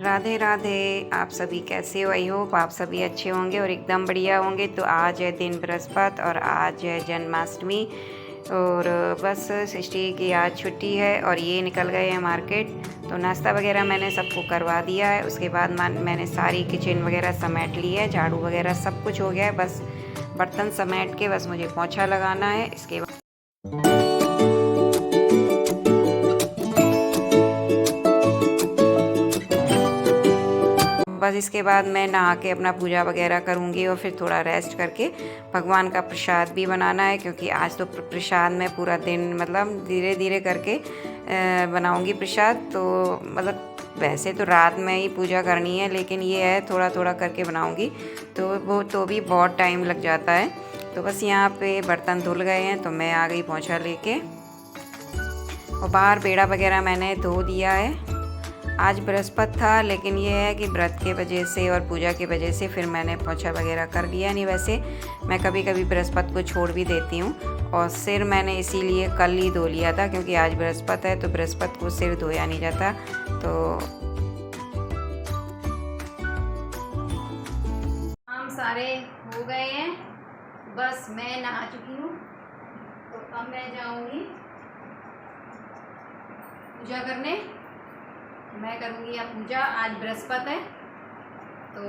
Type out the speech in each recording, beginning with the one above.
राधे राधे। आप सभी कैसे हो? आई होप आप सभी अच्छे होंगे और एकदम बढ़िया होंगे। तो आज है दिन बृहस्पति और आज है जन्माष्टमी और बस सृष्टि की आज छुट्टी है और ये निकल गए हैं मार्केट। तो नाश्ता वगैरह मैंने सबको करवा दिया है। उसके बाद मैंने सारी किचन वगैरह समेट ली है, झाड़ू वगैरह सब कुछ हो गया है। बस बर्तन समेट के बस मुझे पोंछा लगाना है। इसके बाद बस इसके बाद मैं नहा के अपना पूजा वगैरह करूँगी और फिर थोड़ा रेस्ट करके भगवान का प्रसाद भी बनाना है, क्योंकि आज तो प्रसाद में पूरा दिन मतलब धीरे धीरे करके बनाऊँगी प्रसाद। तो मतलब वैसे तो रात में ही पूजा करनी है, लेकिन ये है थोड़ा थोड़ा करके बनाऊँगी तो वो तो भी बहुत टाइम लग जाता है। तो बस यहाँ पे बर्तन धुल गए हैं तो मैं आ गई पोंछा लेके और बाहर बेड़ा वगैरह मैंने धो दिया है। आज बृहस्पति था, लेकिन ये है कि व्रत के वजह से और पूजा की वजह से फिर मैंने पोंछा वगैरह कर लिया। नहीं वैसे मैं कभी कभी बृहस्पति को छोड़ भी देती हूँ और सिर मैंने इसीलिए कल ही धो लिया था, क्योंकि आज बृहस्पति है तो बृहस्पति को सिर धोया नहीं जाता। तो हम सारे हो गए हैं, बस मैं नहा चुकी हूँ। तो अब मैं जाऊँगी पूजा करने। मैं करूँगी अब पूजा। आज बृहस्पति है तो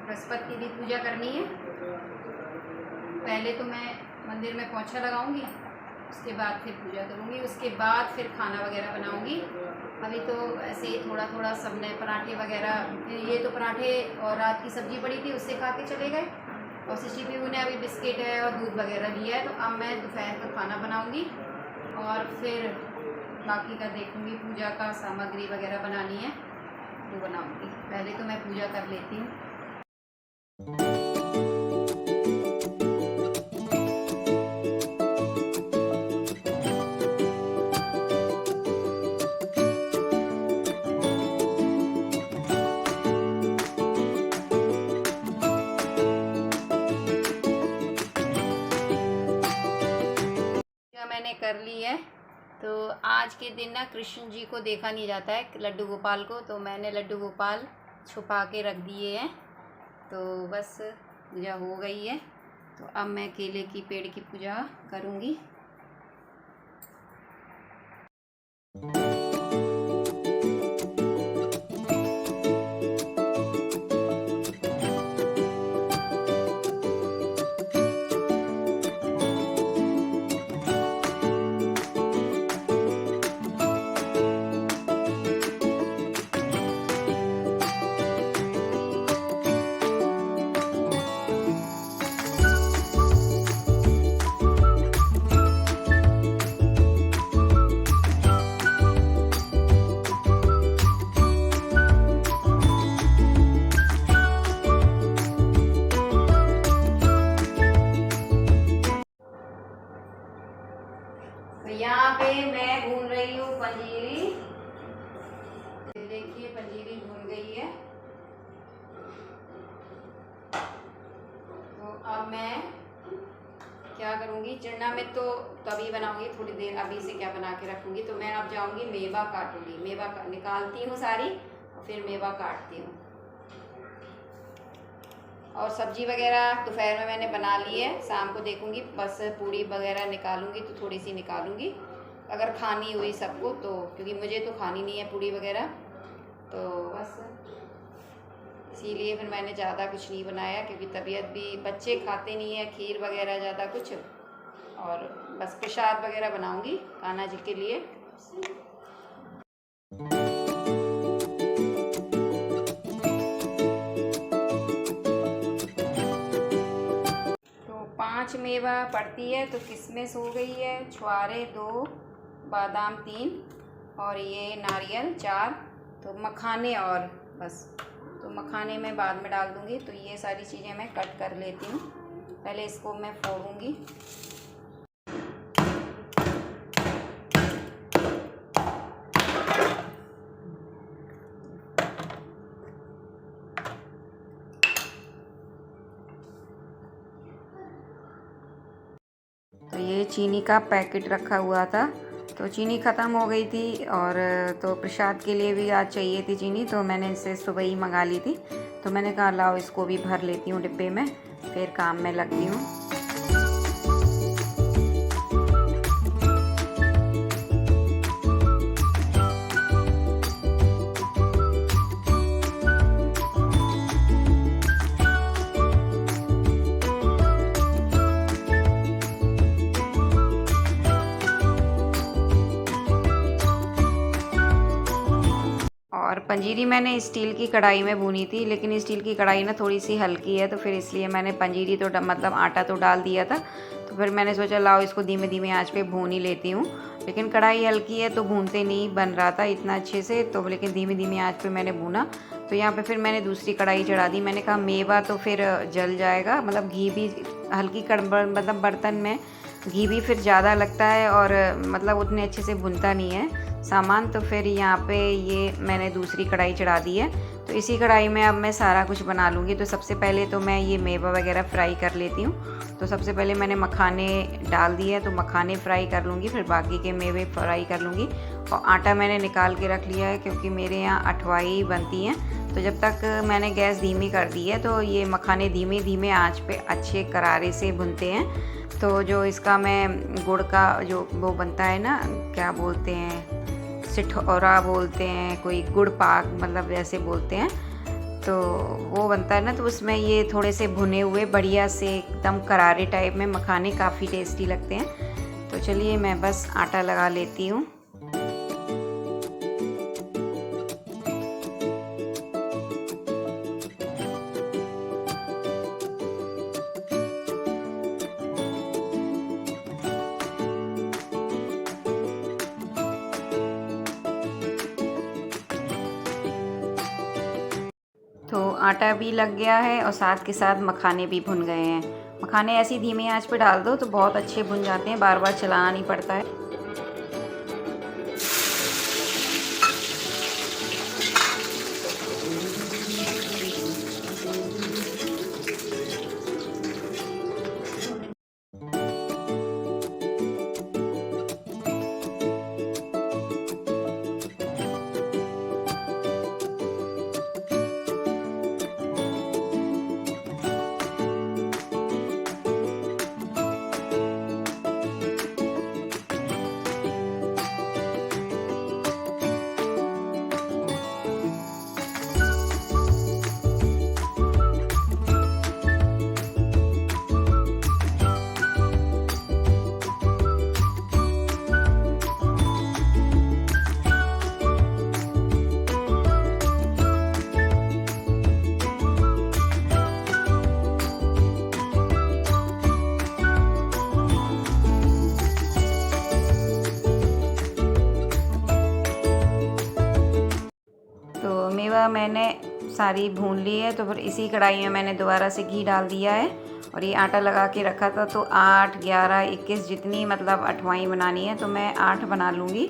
बृहस्पति की भी पूजा करनी है। पहले तो मैं मंदिर में पोंछा लगाऊंगी, उसके बाद फिर पूजा करूँगी, उसके बाद फिर खाना वगैरह बनाऊँगी। अभी तो ऐसे ही थोड़ा थोड़ा सबने पराठे वगैरह, ये तो पराठे और रात की सब्ज़ी पड़ी थी उससे खा के चले गए और सिशी भी उन्हें अभी बिस्किट है और दूध वगैरह लिया है। तो अब मैं दोपहर का खाना बनाऊँगी और फिर बाकी का देखूँगी। पूजा का सामग्री वगैरह बनानी है वो बनाऊँगी। पहले तो मैं पूजा कर लेती हूँ। मैंने कर ली है। तो आज के दिन ना कृष्ण जी को देखा नहीं जाता है, लड्डू गोपाल को, तो मैंने लड्डू गोपाल छुपा के रख दिए हैं। तो बस पूजा हो गई है। तो अब मैं केले की पेड़ की पूजा करूँगी। यहाँ पे मैं भून रही हूँ पंजीरी। देखिए पंजीरी भून गई है। तो अब मैं क्या करूँगी, चना में तो तभी बनाऊँगी, थोड़ी देर अभी से क्या बना के रखूँगी। तो मैं अब जाऊँगी मेवा काटूँगी। मेवा निकालती हूँ सारी और फिर मेवा काटती हूँ। और सब्जी वगैरह दोपहर में मैंने बना ली है, शाम को देखूँगी। बस पूरी वगैरह निकालूँगी तो थोड़ी सी निकालूँगी, अगर खानी हुई सबको तो, क्योंकि मुझे तो खानी नहीं है पूरी वगैरह। तो बस इसीलिए फिर मैंने ज़्यादा कुछ नहीं बनाया, क्योंकि तबीयत भी, बच्चे खाते नहीं है खीर वगैरह ज़्यादा कुछ। और बस प्रसाद वगैरह बनाऊँगी कान्हा जी के लिए। तो 5 मेवा पड़ती है, तो किशमिश हो गई है, छुआरे 2, बादाम 3 और ये नारियल 4। तो मखाने और बस, तो मखाने मैं बाद में डाल दूँगी। तो ये सारी चीज़ें मैं कट कर लेती हूँ। पहले इसको मैं फोड़ूँगी। तो ये चीनी का पैकेट रखा हुआ था, तो चीनी ख़त्म हो गई थी और तो प्रसाद के लिए भी आज चाहिए थी चीनी, तो मैंने इसे सुबह ही मंगा ली थी। तो मैंने कहा लाओ इसको भी भर लेती हूँ डिब्बे में, फिर काम में लगती हूँ। और पंजीरी मैंने स्टील की कढ़ाई में भूनी थी, लेकिन स्टील की कढ़ाई ना थोड़ी सी हल्की है, तो फिर इसलिए मैंने पंजीरी तो मतलब आटा तो डाल दिया था। तो फिर मैंने सोचा लाओ इसको धीमे धीमे आंच पे भून ही लेती हूँ, लेकिन कढ़ाई हल्की है तो भूनते नहीं बन रहा था इतना अच्छे से, तो लेकिन धीमे धीमे आंच पे मैंने भूना। तो यहाँ पे फिर मैंने दूसरी कढ़ाई चढ़ा दी। मैंने कहा मेवा तो फिर जल जाएगा, मतलब घी भी हल्की मतलब बर्तन में घी भी फिर ज़्यादा लगता है और मतलब उतने अच्छे से भुनता नहीं है सामान। तो फिर यहाँ पे ये मैंने दूसरी कढ़ाई चढ़ा दी है। तो इसी कढ़ाई में अब मैं सारा कुछ बना लूँगी। तो सबसे पहले तो मैं ये मेवा वगैरह फ्राई कर लेती हूँ। तो सबसे पहले मैंने मखाने डाल दिए, तो मखाने फ्राई कर लूँगी, फिर बाकी के मेवे फ्राई कर लूँगी। और आटा मैंने निकाल के रख लिया है क्योंकि मेरे यहाँ अठवाई बनती हैं। तो जब तक मैंने गैस धीमी कर दी है तो ये मखाने धीमे धीमे आँच पे अच्छे करारे से भुनते हैं। तो जो इसका मैं गुड़ का जो वो बनता है ना, क्या बोलते हैं, सिठौरा बोलते हैं, कोई गुड़ पाक मतलब ऐसे बोलते हैं, तो वो बनता है ना। तो उसमें ये थोड़े से भुने हुए बढ़िया से एकदम करारे टाइप में मखाने काफ़ी टेस्टी लगते हैं। तो चलिए मैं बस आटा लगा लेती हूँ। तो आटा भी लग गया है और साथ के साथ मखाने भी भुन गए हैं। मखाने ऐसी धीमी आंच पे डाल दो तो बहुत अच्छे भुन जाते हैं, बार बार चलाना नहीं पड़ता है। मेवा मैंने सारी भून ली है। तो फिर इसी कढ़ाई में मैंने दोबारा से घी डाल दिया है और ये आटा लगा के रखा था। तो 8, 11, 21 जितनी मतलब अठवाई बनानी है तो मैं 8 बना लूँगी।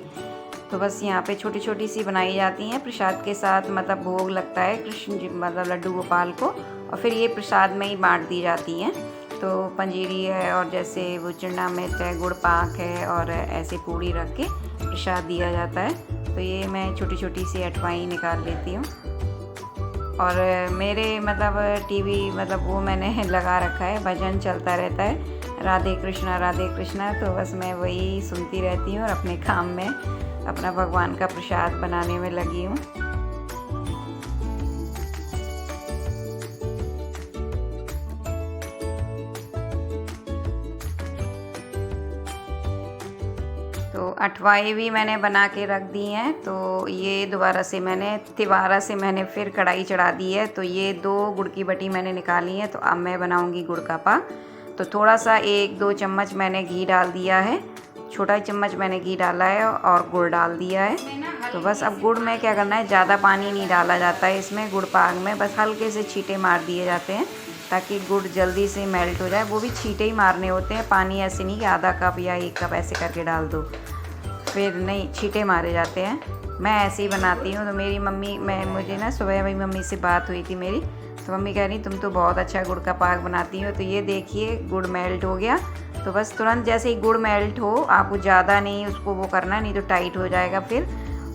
तो बस यहाँ पे छोटी छोटी सी बनाई जाती हैं प्रसाद के साथ, मतलब भोग लगता है कृष्ण जी मतलब लड्डू गोपाल को, और फिर ये प्रसाद में ही बांट दी जाती हैं। तो पंजीरी है और जैसे वो चिंडा मिर्च है, गुड़ पाक है और ऐसे पूड़ी रख के प्रसाद दिया जाता है। तो ये मैं छोटी छोटी सी अठवाई निकाल लेती हूँ। और मेरे मतलब टीवी मतलब वो मैंने लगा रखा है, भजन चलता रहता है राधे कृष्णा। तो बस मैं वही सुनती रहती हूँ और अपने काम में अपना भगवान का प्रसाद बनाने में लगी हूँ। तो अठवाई भी मैंने बना के रख दी हैं। तो ये दोबारा से मैंने तिवारा से मैंने फिर कढ़ाई चढ़ा दी है। तो ये 2 गुड़ की बटी मैंने निकाली है। तो अब मैं बनाऊंगी गुड़ का पाक। तो थोड़ा सा 1-2 चम्मच मैंने घी डाल दिया है, छोटा चम्मच मैंने घी डाला है और गुड़ डाल दिया है। तो बस अब गुड़ में क्या करना है, ज़्यादा पानी नहीं डाला जाता है इसमें गुड़ पाक में, बस हल्के से छींटे मार दिए जाते हैं ताकि गुड़ जल्दी से मेल्ट हो जाए। वो भी छींटे ही मारने होते हैं, पानी ऐसे नहीं कि आधा कप या 1 कप ऐसे करके डाल दो, फिर नहीं, छींटे मारे जाते हैं। मैं ऐसे ही बनाती हूँ। तो मेरी मम्मी मुझे ना सुबह मेरी मम्मी से बात हुई थी मेरी, तो मम्मी कह रही तुम तो बहुत अच्छा गुड़ का पाक बनाती हो। तो ये देखिए गुड़ मेल्ट हो गया। तो बस तुरंत जैसे ही गुड़ मेल्ट हो, आपको ज़्यादा नहीं उसको वो करना, नहीं तो टाइट हो जाएगा फिर।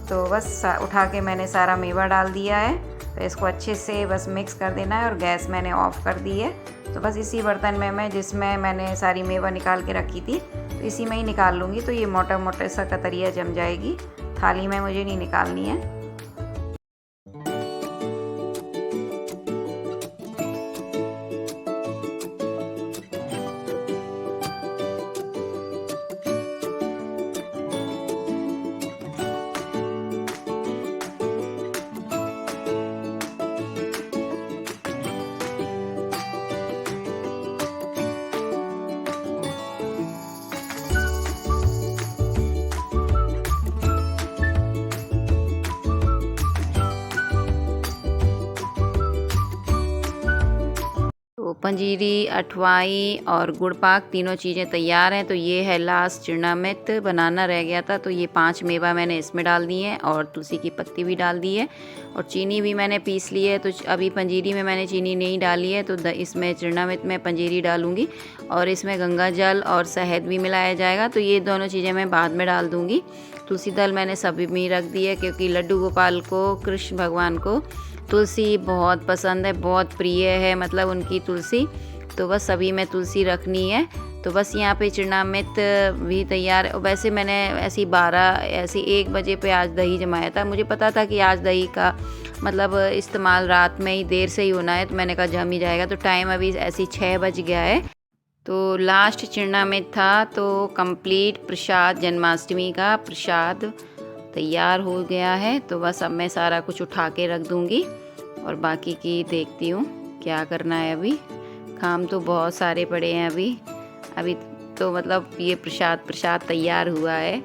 तो बस उठा के मैंने सारा मेवा डाल दिया है। तो इसको अच्छे से बस मिक्स कर देना है और गैस मैंने ऑफ़ कर दी है। तो बस इसी बर्तन में मैं जिसमें मैंने सारी मेवा निकाल के रखी थी तो इसी में ही निकाल लूँगी। तो ये मोटा मोटा सा कतरिया जम जाएगी, थाली में मुझे नहीं निकालनी है। तो पंजीरी, अठवाई और गुड़ पाक तीनों चीज़ें तैयार हैं। तो ये है लास्ट चिरनामित, बनाना रह गया था। तो ये 5 मेवा मैंने इसमें डाल दी है और तुलसी की पत्ती भी डाल दी है और चीनी भी मैंने पीस ली है। तो अभी पंजीरी में मैंने चीनी नहीं डाली है, तो इसमें चिरनामित में पंजीरी डालूँगी और इसमें गंगा जल और शहद भी मिलाया जाएगा। तो ये दोनों चीज़ें मैं बाद में डाल दूँगी। तुलसी दल मैंने सभी में रख दी है क्योंकि लड्डू गोपाल को, कृष्ण भगवान को तुलसी बहुत पसंद है, बहुत प्रिय है मतलब उनकी तुलसी। तो बस सभी में तुलसी रखनी है। तो बस यहाँ पे चिरनामित भी तैयार है। वैसे मैंने ऐसी 1 बजे पे आज दही जमाया था। मुझे पता था कि आज दही का मतलब इस्तेमाल रात में ही देर से ही होना है, तो मैंने कहा जम ही जाएगा। तो टाइम अभी ऐसी 6 बज गया है। तो लास्ट चिरनामित था। तो कंप्लीट प्रसाद, जन्माष्टमी का प्रसाद तैयार हो गया है। तो बस अब मैं सारा कुछ उठा के रख दूँगी और बाकी की देखती हूँ क्या करना है। अभी काम तो बहुत सारे पड़े हैं। अभी तो मतलब ये प्रसाद तैयार हुआ है।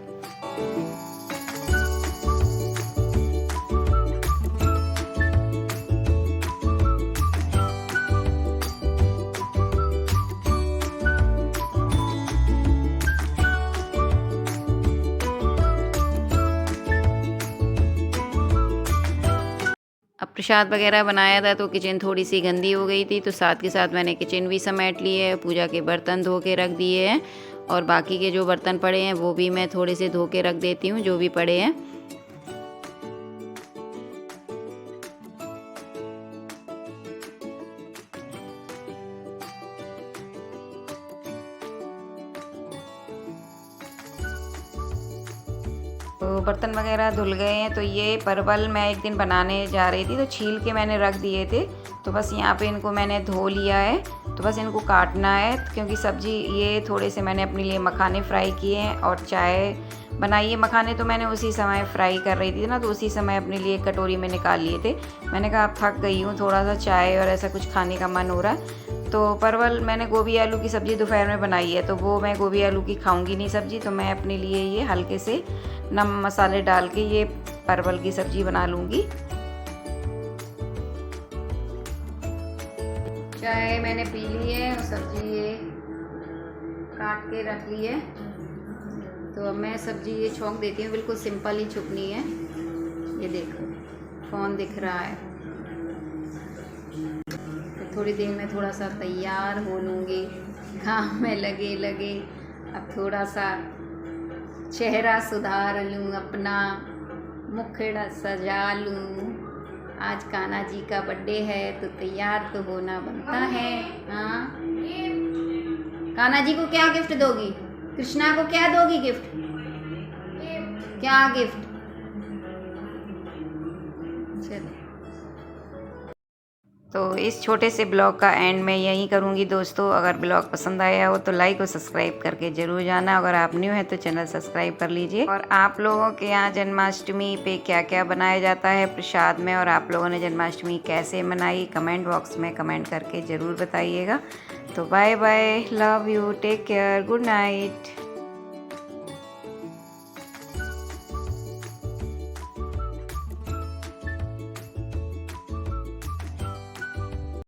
अब प्रसाद वगैरह बनाया था तो किचन थोड़ी सी गंदी हो गई थी, तो साथ के साथ मैंने किचन भी समेट ली है, पूजा के बर्तन धो के रख दिए हैं और बाकी के जो बर्तन पड़े हैं वो भी मैं थोड़े से धो के रख देती हूँ, जो भी पड़े हैं। तो बर्तन वगैरह धुल गए हैं। तो ये परवल मैं एक दिन बनाने जा रही थी तो छील के मैंने रख दिए थे। तो बस यहाँ पे इनको मैंने धो लिया है। तो बस इनको काटना है क्योंकि सब्ज़ी ये थोड़े से मैंने अपने लिए मखाने फ्राई किए हैं और चाय बनाई है। मखाने तो मैंने उसी समय फ्राई कर रही थी ना, तो उसी समय अपने लिए कटोरी में निकाल लिए थे। मैंने कहा अब थक गई हूँ, थोड़ा सा चाय और ऐसा कुछ खाने का मन हो रहा है। तो परवल मैंने गोभी आलू की सब्ज़ी दोपहर में बनाई है, तो वो मैं गोभी आलू की खाऊंगी नहीं सब्ज़ी, तो मैं अपने लिए ये हल्के से नमक मसाले डाल के ये परवल की सब्ज़ी बना लूँगी। चाय मैंने पी ली है और सब्ज़ी ये काट के रख ली है। तो अब मैं सब्ज़ी ये छौंक देती हूँ, बिल्कुल सिंपल ही छुपनी है। ये देखो फ़ोन दिख रहा है। तो थोड़ी देर में थोड़ा सा तैयार हो लूँगी, काम में लगे अब थोड़ा सा चेहरा सुधार लूँ, अपना मुखड़ा सजा लूँ। आज कान्हा जी का बर्थडे है तो तैयार तो होना बनता है। हाँ, कान्हा जी को क्या गिफ्ट दोगी? कृष्णा को क्या दोगी गिफ्ट? क्या गिफ्ट? चलो, तो इस छोटे से ब्लॉग का एंड मैं यहीं करूँगी दोस्तों। अगर ब्लॉग पसंद आया हो तो लाइक और सब्सक्राइब करके ज़रूर जाना। अगर आप न्यू हैं तो चैनल सब्सक्राइब कर लीजिए। और आप लोगों के यहाँ जन्माष्टमी पे क्या क्या बनाया जाता है प्रसाद में, और आप लोगों ने जन्माष्टमी कैसे मनाई, कमेंट बॉक्स में कमेंट करके ज़रूर बताइएगा। तो bye bye, love you, take care, good night.